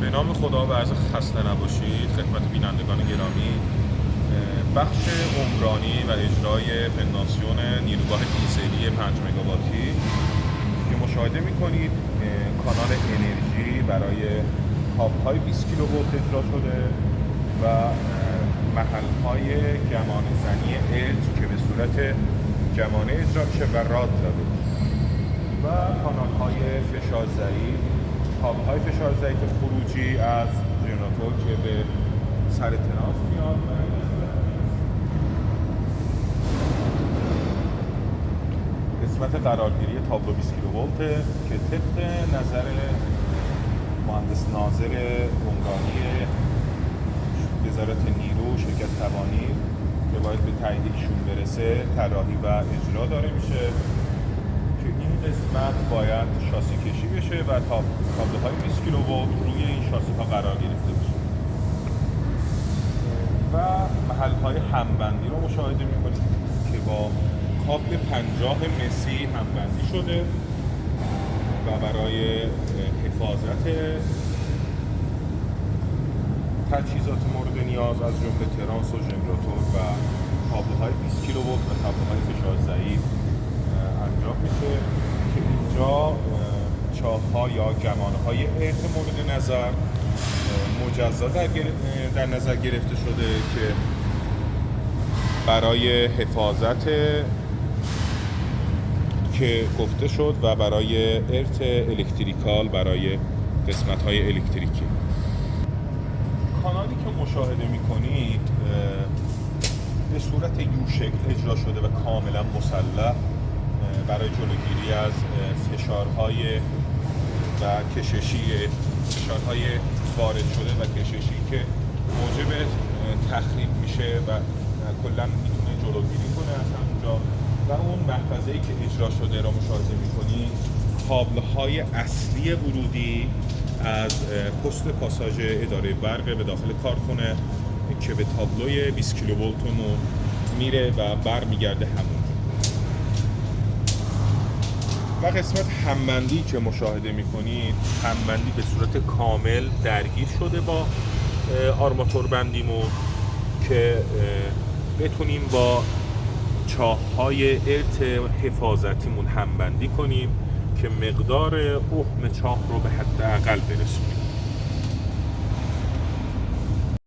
به نام خدا و عرض خسته نباشید خدمت بینندگان گرامی. بخش عمرانی و اجرای فنداسیون نیروگاه دیزلی 5 مگاواتی که مشاهده می‌کنید کانال انرژی برای کابل‌های 20 کیلوولت اجرا شده و محل‌های گمانه زنی ارج که به صورت گمانه اجرا میشه و راد زده و کانال‌های فشار ضعیف، کابل‌های فشار ضعیف خروجی از ژنراتور که به سر تراس میاد. قسمت قرارگیری تابلو 20 کیلوولت که طبق نظر مهندس ناظر عمرانی وزارت نیرو شرکت توانی که باید به تایید ایشون برسه طراحی و اجرا داره میشه که این قسمت باید شاسی کشی بشه و تابلوهای 20 کیلوولت روی این شاسی ها قرار گرفته بشه و محل‌های همبندی رو مشاهده میکنید که با کابل 50 مسی همبندی شده و برای حفاظت تجهیزات مورد نیاز از جمله ترانس و ژنراتور و کابل‌های 20 کیلوولت و کابل‌های فشار ضعیف انجام میشه که اینجا چاه‌ها یا گمانه‌های ارث مورد نظر مجزا در نظر گرفته شده که برای حفاظت که گفته شد و برای ارث الکتریکال برای قسمت‌های الکتریکی. کانالی که مشاهده می‌کنید به صورت یو شکل اجرا شده و کاملا مسلح برای جلوگیری از فشارهای و کششی فشارهای وارد شده و کششی که موجب تخریب میشه و کلا میتونه جلوگیری کنه از همونجا و اون محفظه‌ای که اجرا شده را مشاهده می‌کنید کابل‌های اصلی ورودی از پست پاساژ اداره برق به داخل کارخونه که به تابلوی 20 کیلوولتمون میره و برمیگرده همونجا و قسمت همبندی که مشاهده میکنید همبندی به صورت کامل درگیر شده با آرماتور بندیمون که بتونیم با چاه‌های ارث حفاظتیمون همبندی کنیم که مقدار اهم چاه رو به حداقل برسونیم.